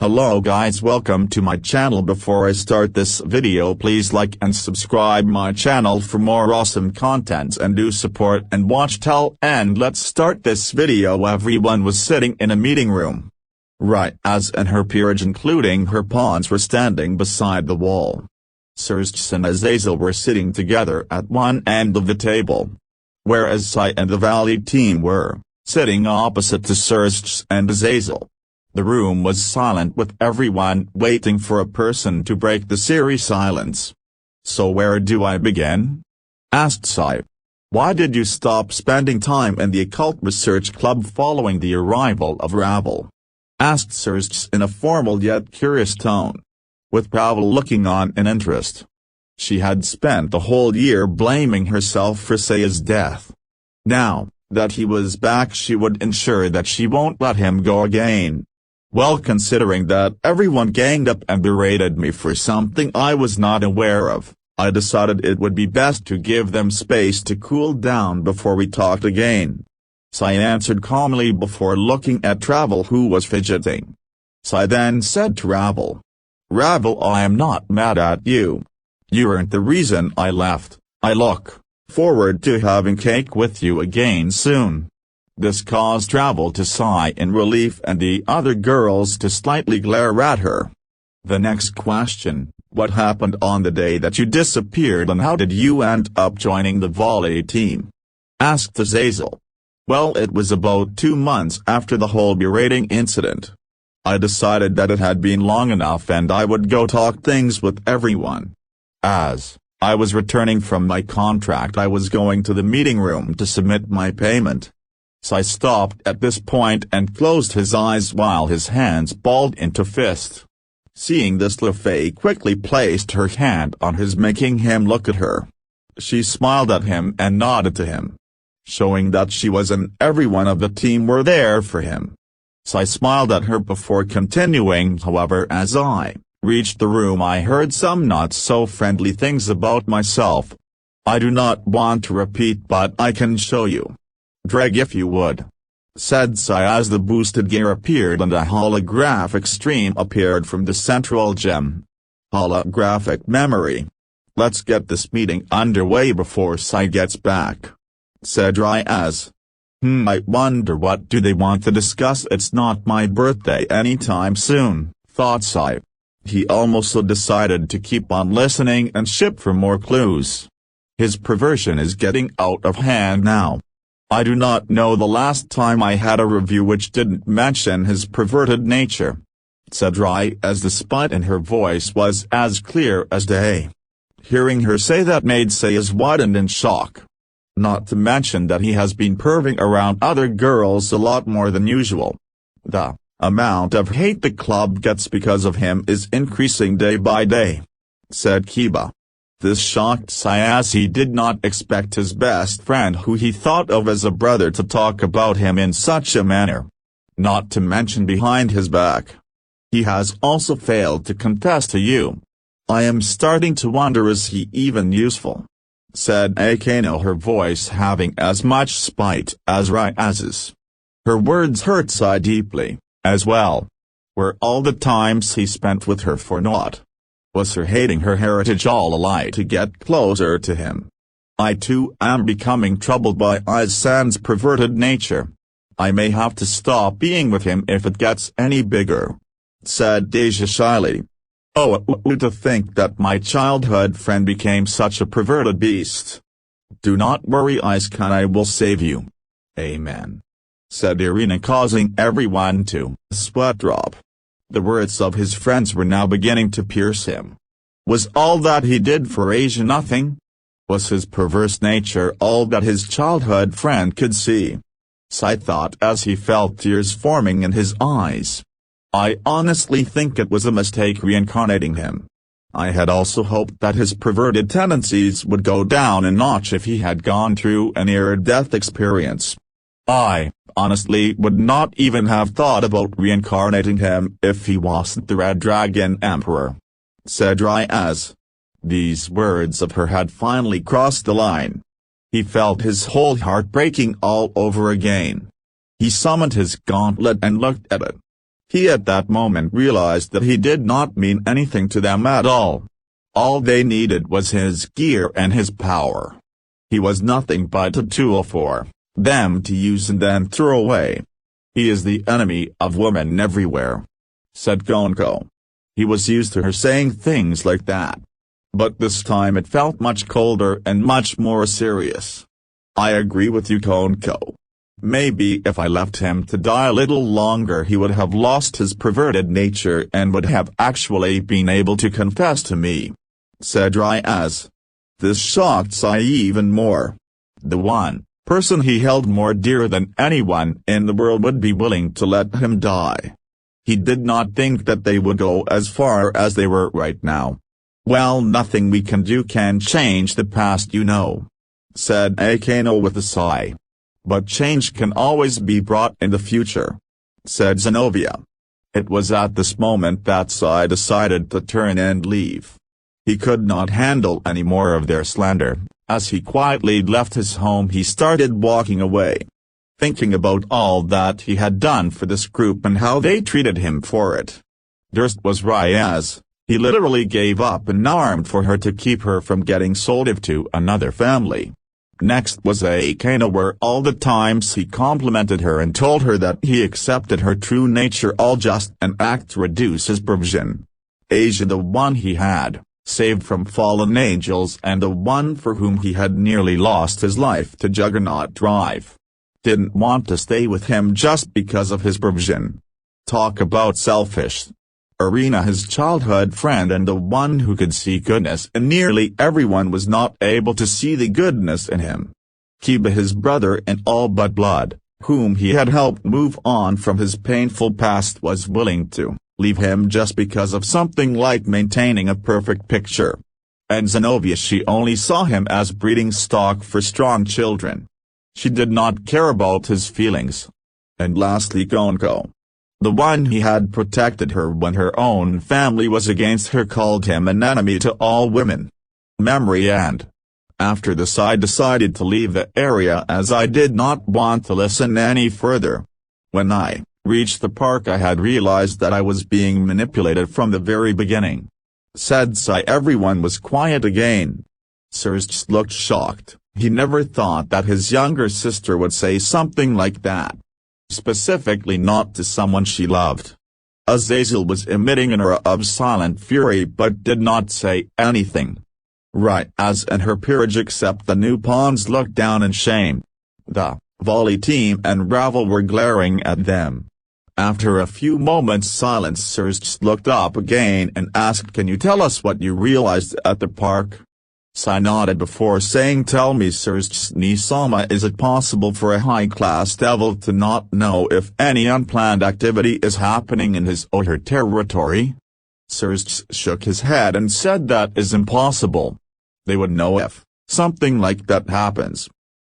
Hello guys, welcome to my channel. Before I start this video, please like and subscribe my channel for more awesome content and do support and watch till end. Let's start this video. Everyone was sitting in a meeting room. Rias and her peerage including her pawns were standing beside the wall. Issei and Issei were sitting together at one end of the table, whereas Issei and the Valley team were sitting opposite to Issei and Issei. The room was silent with everyone waiting for a person to break the eerie silence. "So where do I begin?" asked Issei. "Why did you stop spending time in the occult research club following the arrival of Ravel?" asked Issei in a formal yet curious tone, with Ravel looking on in interest. She had spent the whole year blaming herself for Issei's death. Now that he was back, she would ensure that she won't let him go again. "Well, considering that everyone ganged up and berated me for something I was not aware of, I decided it would be best to give them space to cool down before we talked again," Issei answered calmly before looking at Ravel, who was fidgeting. Issei then said to Ravel, "Ravel, I am not mad at you. You weren't the reason I left. I look forward to having cake with you again soon." This caused Ravel to sigh in relief and the other girls to slightly glare at her. The next question: "What happened on the day that you disappeared and how did you end up joining the volley team?" asked Issei. "Well, it was about 2 months after the whole berating incident. I decided that it had been long enough and I would go talk things with everyone. As I was returning from my contract, I was going to the meeting room to submit my payment." Issei stopped at this point and closed his eyes while his hands balled into fists. Seeing this, Lefei quickly placed her hand on his, making him look at her. She smiled at him and nodded to him, showing that she was and every one of the team were there for him. Issei smiled at her before continuing, "However, as I reached the room, I heard some not so friendly things about myself. I do not want to repeat, but I can show you. Drag if you would," said Issei as the boosted gear appeared and a holographic stream appeared from the central gem. "Holographic memory. Let's get this meeting underway before Issei gets back," said Rias. I wonder what do they want to discuss. It's not my birthday anytime soon," thought Issei. He also decided to keep on listening and ship for more clues. His perversion is getting out of hand now. "I do not know the last time I had a review which didn't mention his perverted nature," said Rias. The spite in her voice was as clear as day. Hearing her say that made Issei widened in shock. Not to mention that he has been perving around other girls a lot more than usual. The amount of hate the club gets because of him is increasing day by day, said Kiba. This shocked Issei as he did not expect his best friend, who he thought of as a brother, to talk about him in such a manner. Not to mention behind his back. He has also failed to confess to you. "I am starting to wonder, is he even useful?" said Akano, her voice having as much spite as Rias's. Her words hurt Issei deeply, as well. Were all the times he spent with her for naught? Was her hating her heritage all a lie to get closer to him? "I too am becoming troubled by Aisan's perverted nature. I may have to stop being with him if it gets any bigger," said Deja shyly. "Oh, to think that my childhood friend became such a perverted beast." "Do not worry, Aisan, I will save you." "Amen," said Irina, causing everyone to sweat drop. The words of his friends were now beginning to pierce him. Was all that he did for Asia nothing? Was his perverse nature all that his childhood friend could see? Issei thought as he felt tears forming in his eyes. "I honestly think it was a mistake reincarnating him. I had also hoped that his perverted tendencies would go down a notch if he had gone through a near-death experience. I honestly would not even have thought about reincarnating him if he wasn't the Red Dragon Emperor," said Rias. These words of her had finally crossed the line. He felt his whole heart breaking all over again. He summoned his gauntlet and looked at it. He at that moment realized that he did not mean anything to them at all. All they needed was his gear and his power. He was nothing but a tool for them to use and then throw away. He is the enemy of women everywhere, said Gonko. He was used to her saying things like that. But this time it felt much colder and much more serious. I agree with you, Gonko. Maybe if I left him to die a little longer he would have lost his perverted nature and would have actually been able to confess to me, said Rias. This shocked Issei even more. The one person he held more dear than anyone in the world would be willing to let him die. He did not think that they would go as far as they were right now. Well, nothing we can do can change the past, you know, said Akano with a sigh. But change can always be brought in the future, said Zenobia. It was at this moment that Issei decided to turn and leave. He could not handle any more of their slander. As he quietly left his home he started walking away, thinking about all that he had done for this group and how they treated him for it. Durst was Rias. He literally gave up an arm for her to keep her from getting sold off to another family. Next was Akano, where all the times he complimented her and told her that he accepted her true nature, all just an act to reduce his provision. Asia, the one he had saved from fallen angels and the one for whom he had nearly lost his life to Juggernaut Drive, didn't want to stay with him just because of his provision. Talk about selfish. Arena, his childhood friend and the one who could see goodness in nearly everyone, was not able to see the goodness in him. Kiba, his brother in all but blood, whom he had helped move on from his painful past, was willing to leave him just because of something like maintaining a perfect picture. And Zenobia, she only saw him as breeding stock for strong children. She did not care about his feelings. And lastly Gonko, the one he had protected her when her own family was against her, called him an enemy to all women. Memory. And after this I decided to leave the area as I did not want to listen any further. When I reached the park I had realized that I was being manipulated from the very beginning, said Issei. Everyone was quiet again. Serge looked shocked. He never thought that his younger sister would say something like that. Specifically not to someone she loved. Azazel was emitting an aura of silent fury but did not say anything. Rias and her peerage except the new pawns looked down in shame. The volley team and Ravel were glaring at them. After a few moments' silence Serge looked up again and asked, "Can you tell us what you realized at the park?" Issei nodded before saying, "Tell me, Serge Nisama, is it possible for a high-class devil to not know if any unplanned activity is happening in his or her territory?" Serge shook his head and said that is impossible. They would know if something like that happens.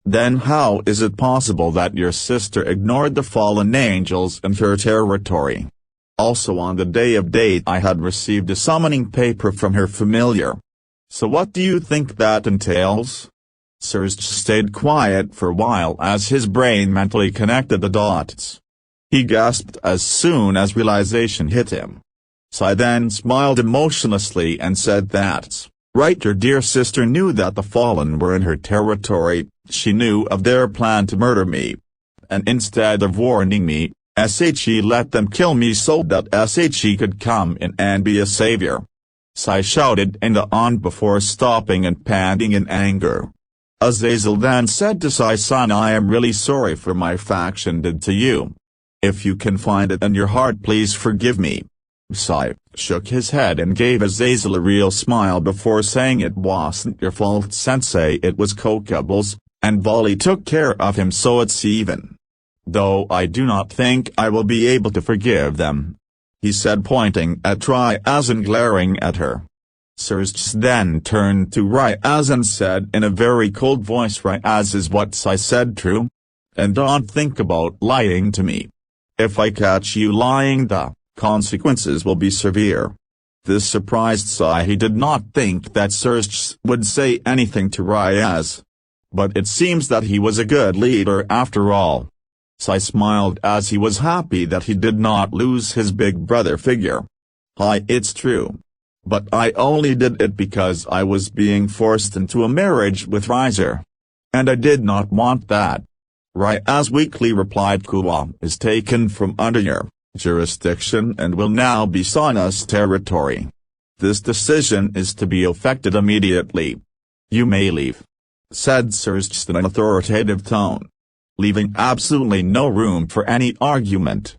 Then how is it possible that your sister ignored the fallen angels in her territory? Also on the day of date I had received a summoning paper from her familiar. So what do you think that entails? Serge stayed quiet for a while as his brain mentally connected the dots. He gasped as soon as realization hit him. Issei then smiled emotionlessly and said, "That's right, your dear sister knew that the fallen were in her territory. She knew of their plan to murder me. And instead of warning me, Issei let them kill me so that Issei could come in and be a savior." Issei shouted in the on before stopping and panting in anger. Azazel then said to Issei-san, "I am really sorry for my faction did to you. If you can find it in your heart, please forgive me." Issei shook his head and gave Azazel a real smile before saying, "It wasn't your fault, sensei, it was Kokubo's, and Volley took care of him, so it's even. Though I do not think I will be able to forgive them," he said, pointing at Rias and glaring at her. Serge then turned to Rias and said in a very cold voice, "Rias, is what Issei said true? And don't think about lying to me. If I catch you lying, the consequences will be severe." This surprised Issei. He did not think that Serge would say anything to Rias. But it seems that he was a good leader after all. Issei smiled as he was happy that he did not lose his big brother figure. Hi, it's true. But I only did it because I was being forced into a marriage with Riser. And I did not want that. Rias weakly replied, Kuwa is taken from under your jurisdiction and will now be Sana's territory. This decision is to be effected immediately. You may leave, said Sirst in an authoritative tone, leaving absolutely no room for any argument.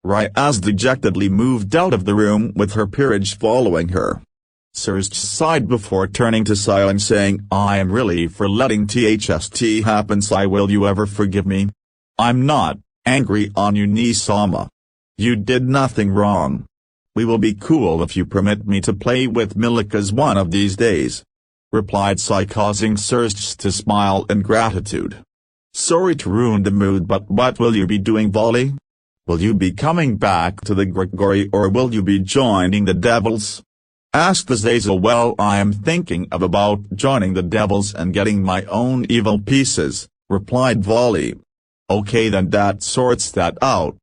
Rias dejectedly moved out of the room with her peerage following her. Sirst sighed before turning to Issei and saying, I am really for letting THST happen. Issei, will you ever forgive me? I'm not angry on you, Nisama. You did nothing wrong. We will be cool if you permit me to play with Milikas one of these days, replied Issei, causing Sirst to smile in gratitude. Sorry to ruin the mood, but what will you be doing, Volley? Will you be coming back to the Gregory or will you be joining the Devils? Asked Azazel. Well, I am thinking about joining the Devils and getting my own evil pieces, replied Volley. Okay, then that sorts that out.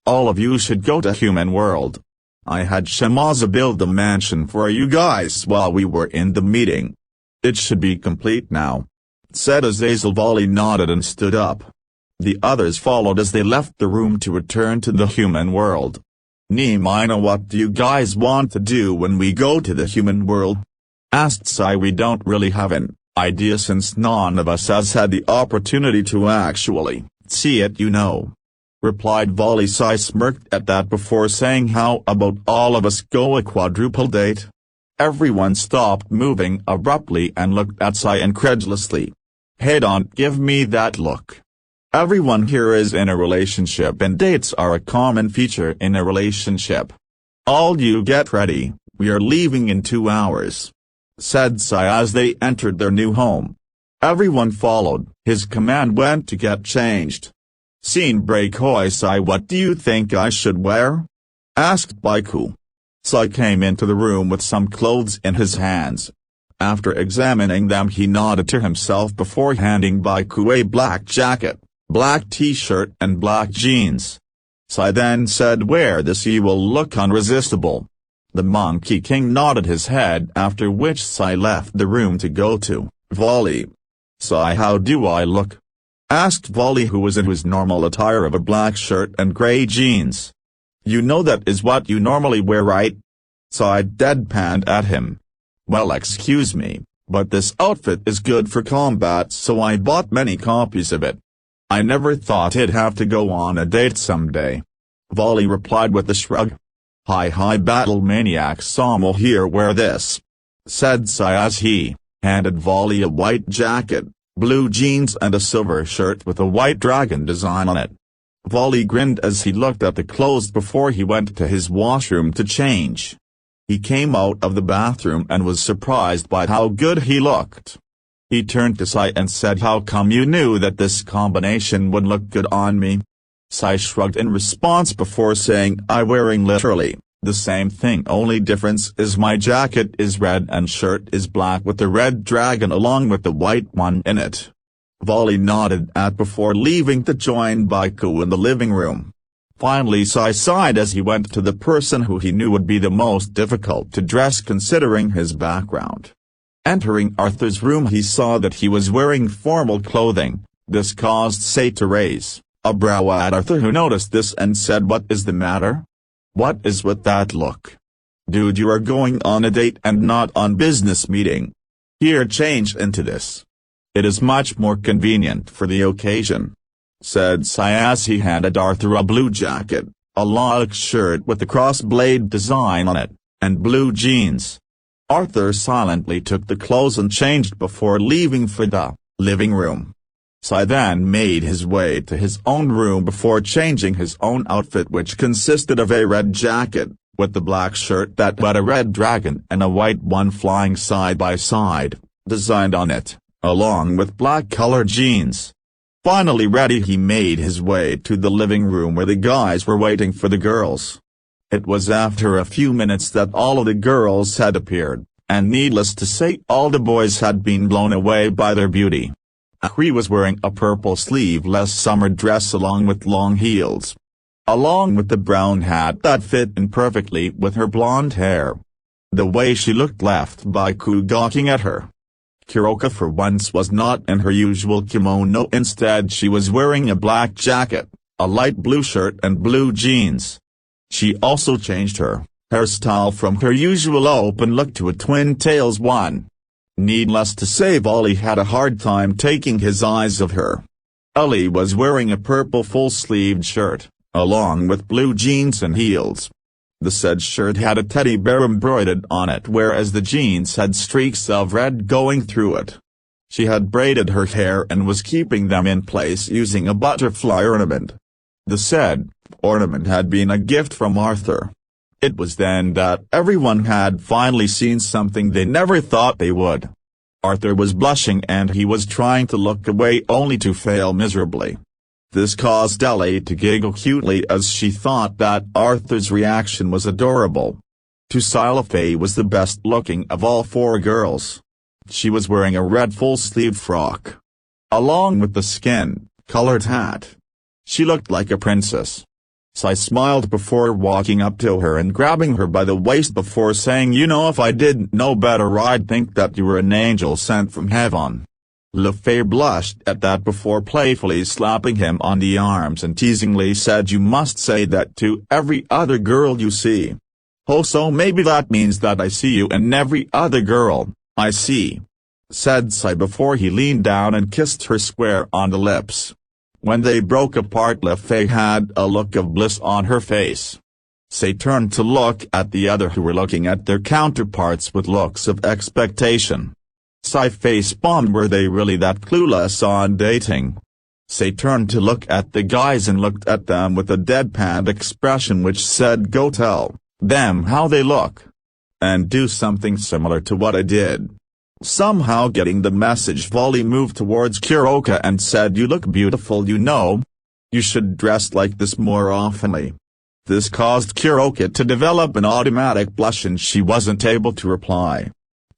All of you should go to Human World. I had Shemaza build a mansion for you guys while we were in the meeting. It should be complete now, said Azazel. Volley nodded and stood up. The others followed as they left the room to return to the Human World. Nemina, what do you guys want to do when we go to the Human World? Asked Issei. We don't really have an idea since none of us has had the opportunity to actually see it, you know, replied Volley. Issei smirked at that before saying, how about all of us go a quadruple date? Everyone stopped moving abruptly and looked at Issei incredulously. Hey, don't give me that look. Everyone here is in a relationship and dates are a common feature in a relationship. All you get ready, we are leaving in 2 hours, said Issei as they entered their new home. Everyone followed. His command went to get changed. Scene break. Hoi, Issei, what do you think I should wear? Asked Baiku. Issei came into the room with some clothes in his hands. After examining them, he nodded to himself before handing Baiku a black jacket, black t-shirt and black jeans. Issei then said, wear this, you will look irresistible. The Monkey King nodded his head, after which Issei left the room to go to Volley. Issei, how do I look? Asked Volley, who was in his normal attire of a black shirt and grey jeans. You know that is what you normally wear, right? Issei deadpanned at him. Well, excuse me, but this outfit is good for combat, so I bought many copies of it. I never thought I'd have to go on a date someday. Volley replied with a shrug. Hi battle maniac Sam here, wear this, said Issei as he handed Volley a white jacket, blue jeans and a silver shirt with a white dragon design on it. Volley grinned as he looked at the clothes before he went to his washroom to change. He came out of the bathroom and was surprised by how good he looked. He turned to Issei and said, how come you knew that this combination would look good on me? Issei shrugged in response before saying, I'm wearing literally the same thing, only difference is my jacket is red and shirt is black with the red dragon along with the white one in it. Volley nodded at before leaving to join Baiku in the living room. Finally Issei sighed as he went to the person who he knew would be the most difficult to dress considering his background. Entering Arthur's room, he saw that he was wearing formal clothing. This caused Issei to raise a brow at Arthur, who noticed this and said, what is the matter? What is with that look? Dude, you are going on a date and not on business meeting. Here, change into this. It is much more convenient for the occasion, said Issei as he handed Arthur a blue jacket, a lilac shirt with a cross-blade design on it, and blue jeans. Arthur silently took the clothes and changed before leaving for the living room. Issei then made his way to his own room before changing his own outfit, which consisted of a red jacket, with the black shirt that had a red dragon and a white one flying side by side, designed on it, along with black-colored jeans. Finally ready, he made his way to the living room where the guys were waiting for the girls. It was after a few minutes that all of the girls had appeared, and needless to say all the boys had been blown away by their beauty. Issei was wearing a purple sleeveless summer dress along with long heels. Along with the brown hat that fit in perfectly with her blonde hair. The way she looked left Baiku gawking at her. Kuroka for once was not in her usual kimono, instead she was wearing a black jacket, a light blue shirt and blue jeans. She also changed her hairstyle from her usual open look to a twin tails one. Needless to say, Volley had a hard time taking his eyes off her. Ellie was wearing a purple full-sleeved shirt, along with blue jeans and heels. The said shirt had a teddy bear embroidered on it, whereas the jeans had streaks of red going through it. She had braided her hair and was keeping them in place using a butterfly ornament. The said ornament had been a gift from Arthur. It was then that everyone had finally seen something they never thought they would. Arthur was blushing and he was trying to look away only to fail miserably. This caused Ellie to giggle cutely as she thought that Arthur's reaction was adorable. Issei was the best looking of all four girls. She was wearing a red full-sleeved frock, along with the skin-colored hat. She looked like a princess. Issei smiled before walking up to her and grabbing her by the waist before saying, "You know, if I didn't know better I'd think that you were an angel sent from heaven." Issei blushed at that before playfully slapping him on the arms and teasingly said, "You must say that to every other girl you see." "Oh, so maybe that means that I see you and every other girl I see," said Issei before he leaned down and kissed her square on the lips. When they broke apart, Issei had a look of bliss on her face. Issei turned to look at the other who were looking at their counterparts with looks of expectation. Issei face-bombed, were they really that clueless on dating? Issei turned to look at the guys and looked at them with a deadpan expression which said, "Go tell them how they look. And do something similar to what I did." Somehow getting the message, Volley moved towards Kuroka and said, "You look beautiful, you know. You should dress like this more oftenly." This caused Kuroka to develop an automatic blush and she wasn't able to reply.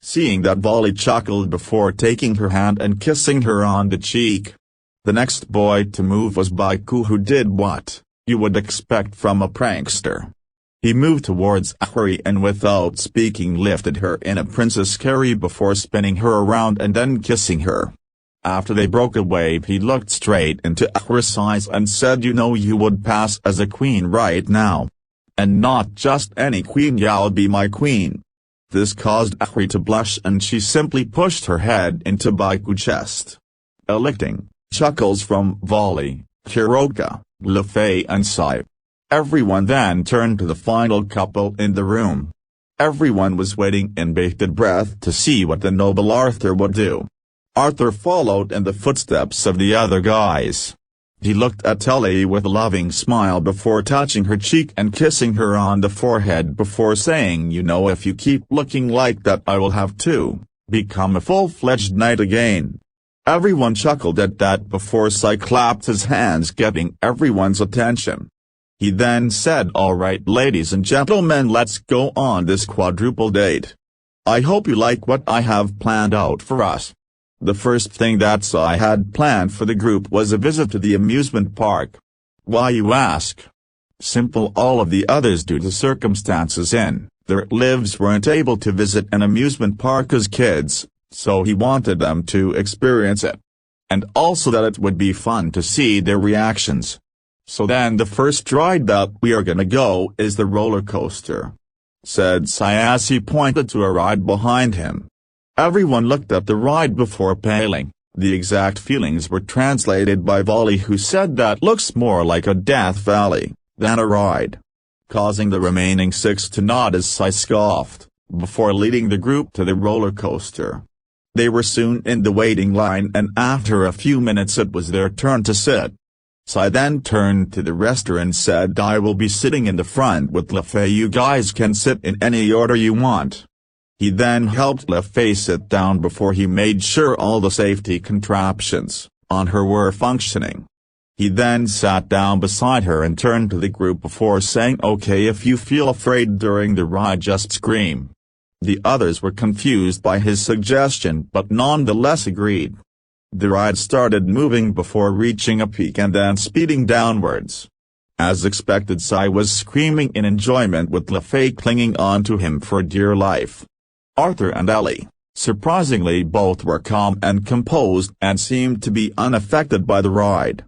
Seeing that, Volley chuckled before taking her hand and kissing her on the cheek. The next boy to move was Baiku, who did what you would expect from a prankster. He moved towards Issei and without speaking lifted her in a princess carry before spinning her around and then kissing her. After they broke away, he looked straight into Issei's eyes and said, "You know you would pass as a queen right now. And not just any queen, you'll be my queen." This caused Issei to blush and she simply pushed her head into Baiku's chest. Elicting chuckles from Volley, Kuroka, Issei and Issei. Everyone then turned to the final couple in the room. Everyone was waiting in bated breath to see what the noble Arthur would do. Arthur followed in the footsteps of the other guys. He looked at Ellie with a loving smile before touching her cheek and kissing her on the forehead before saying, "You know, if you keep looking like that I will have to become a full-fledged knight again." Everyone chuckled at that before Issei clapped his hands, getting everyone's attention. He then said, "All right, ladies and gentlemen, let's go on this quadruple date. I hope you like what I have planned out for us." The first thing that Issei had planned for the group was a visit to the amusement park. Why, you ask? Simple. All of the others, due to circumstances in their lives, weren't able to visit an amusement park as kids, so he wanted them to experience it. And also that it would be fun to see their reactions. "So then the first ride that we are gonna go is the roller coaster," said Issei as he pointed to a ride behind him. Everyone looked at the ride before paling. The exact feelings were translated by Volley, who said that looks more like a Death Valley than a ride, causing the remaining six to nod as Issei scoffed, before leading the group to the roller coaster. They were soon in the waiting line and after a few minutes it was their turn to sit. Issei then turned to the rest and said, "I will be sitting in the front with Issei. You guys can sit in any order you want." He then helped Issei sit down before he made sure all the safety contraptions on her were functioning. He then sat down beside her and turned to the group before saying, "Okay, if you feel afraid during the ride, just scream." The others were confused by his suggestion but nonetheless agreed. The ride started moving before reaching a peak and then speeding downwards. As expected, Issei was screaming in enjoyment with Lefay clinging on to him for dear life. Arthur and Ellie, surprisingly, both were calm and composed and seemed to be unaffected by the ride.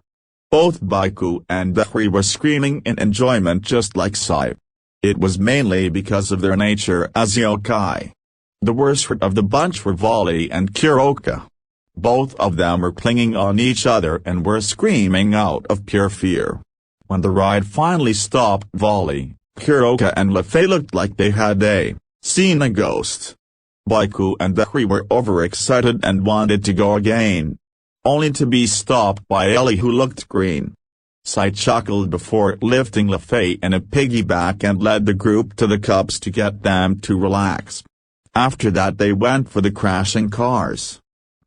Both Baiku and Betrayal were screaming in enjoyment just like Issei. It was mainly because of their nature as yokai. The worst of the bunch were Volley and Kuroka. Both of them were clinging on each other and were screaming out of pure fear. When the ride finally stopped, Volley, Kuroka and Lefay looked like they had seen a ghost. Baiku and Betrayal were overexcited and wanted to go again, only to be stopped by Ellie, who looked green. Issei chuckled before lifting Lefay in a piggyback and led the group to the cups to get them to relax. After that they went for the crashing cars.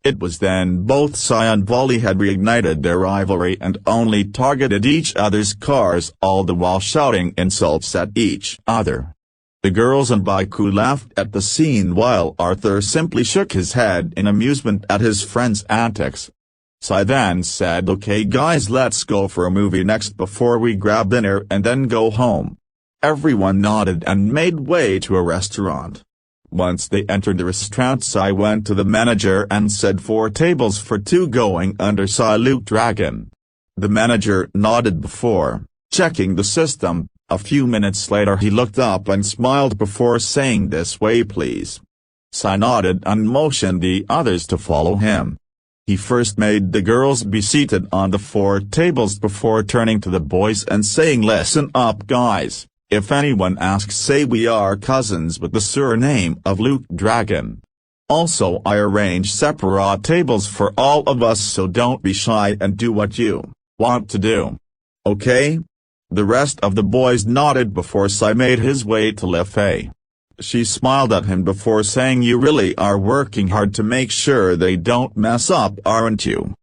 It was then both Issei and Volley had reignited their rivalry and only targeted each other's cars, all the while shouting insults at each other. The girls and Baiku laughed at the scene while Arthur simply shook his head in amusement at his friend's antics. Issei then said, "Okay guys, let's go for a movie next before we grab dinner and then go home." Everyone nodded and made way to a restaurant. Once they entered the restaurant, Issei went to the manager and said 4 tables for 2 going under Luke Dragon. The manager nodded before checking the system. A few minutes later he looked up and smiled before saying, "This way please." Issei nodded and motioned the others to follow him. He first made the girls be seated on the 4 tables before turning to the boys and saying, "Listen up guys. If anyone asks, say we are cousins with the surname of Luke Dragon. Also, I arrange separate tables for all of us, so don't be shy and do what you want to do. Okay?" The rest of the boys nodded before Issei made his way to Lefay. She smiled at him before saying, "You really are working hard to make sure they don't mess up, aren't you?"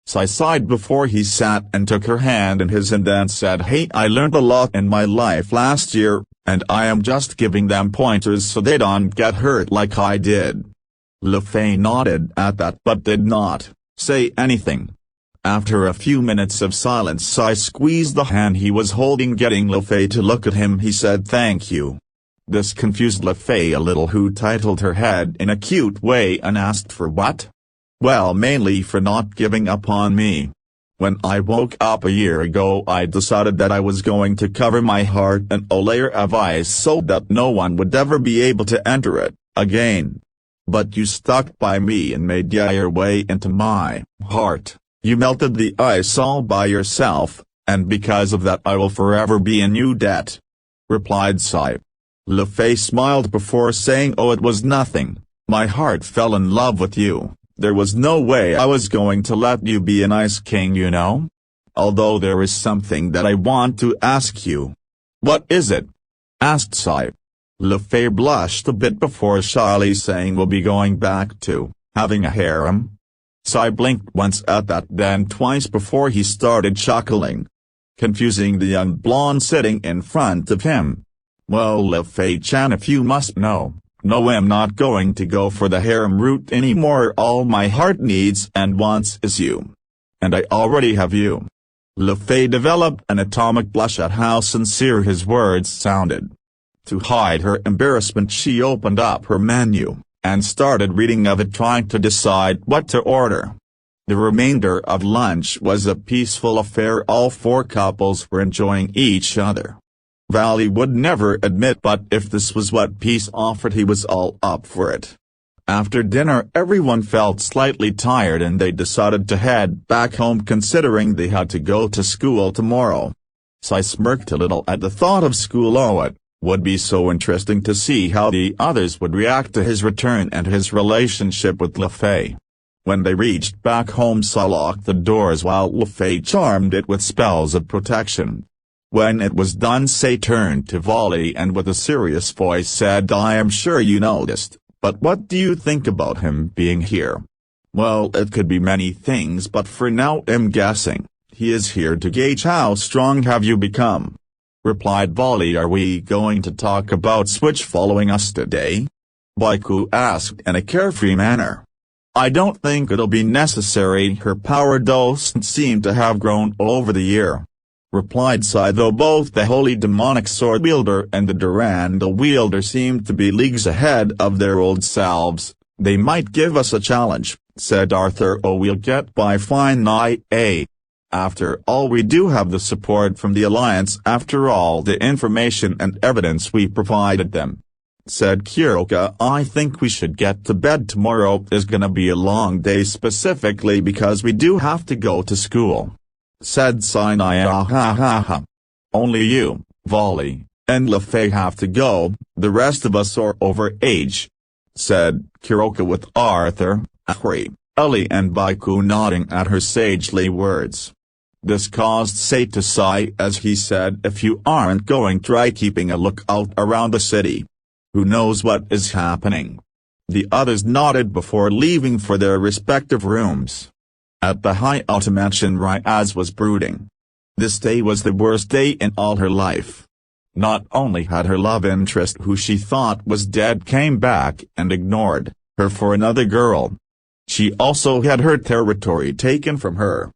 Issei sighed before he sat and took her hand in his and then said, "Hey, I learned a lot in my life last year, and I am just giving them pointers so they don't get hurt like I did." Lefay nodded at that but did not say anything. After a few minutes of silence, Issei squeezed the hand he was holding. Getting Lefay to look at him, he said, "Thank you." This confused Lefay a little, who titled her head in a cute way and asked, "For what?" "Well, mainly for not giving up on me. When I woke up a year ago, I decided that I was going to cover my heart in a layer of ice so that no one would ever be able to enter it again. But you stuck by me and made your way into my heart. You melted the ice all by yourself, and because of that I will forever be in your debt," replied Issei. Lefay smiled before saying, "Oh, it was nothing. My heart fell in love with you. There was no way I was going to let you be an Ice King, you know? Although there is something that I want to ask you." "What is it?" asked Issei. Lefay blushed a bit before shyly saying, "We'll be going back to having a harem." Issei blinked once at that, then twice before he started chuckling, confusing the young blonde sitting in front of him. "Well, Lefay-chan, if you must know, no, I'm not going to go for the harem route anymore. All my heart needs and wants is you. And I already have you." Lefay developed an atomic blush at how sincere his words sounded. To hide her embarrassment, she opened up her menu and started reading of it, trying to decide what to order. The remainder of lunch was a peaceful affair. All 4 couples were enjoying each other. Valley would never admit, but if this was what peace offered, he was all up for it. After dinner everyone felt slightly tired and they decided to head back home, considering they had to go to school tomorrow. Issei smirked a little at the thought of school. Oh, it would be so interesting to see how the others would react to his return and his relationship with Lefay. When they reached back home, Issei locked the doors while Lefay charmed it with spells of protection. When it was done, Issei turned to Volley and with a serious voice said, "I am sure you noticed, but what do you think about him being here?" "Well, it could be many things, but for now I'm guessing he is here to gauge how strong have you become," replied Volley. "Are we going to talk about Switch following us today?" Baiku asked in a carefree manner. I don't think it'll be necessary. Her power doesn't seem to have grown over the year," replied Issei. Though both the holy demonic sword wielder and the Durandal wielder seemed to be leagues ahead of their old selves, "they might give us a challenge," said Arthur. "Oh, we'll get by fine. After all, we do have the support from the Alliance after all the information and evidence we provided them," said Kuroka. "I think we should get to bed. Tomorrow is gonna be a long day, specifically because we do have to go to school," said Issei. "Only you, Volley, and Lefei have to go, the rest of us are over age," said Kuroka, with Arthur, Ahri, Ellie and Baiku nodding at her sagely words. This caused Issei to sigh as he said, "If you aren't going, try keeping a lookout around the city. Who knows what is happening?" The others nodded before leaving for their respective rooms. At the hideout mansion, Rias was brooding. This day was the worst day in all her life. Not only had her love interest, who she thought was dead, came back and ignored her for another girl. She also had her territory taken from her.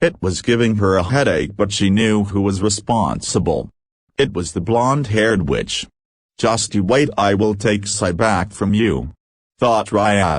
It was giving her a headache, but she knew who was responsible. It was the blonde-haired witch. "Just you wait, I will take Issei back from you," thought Rias.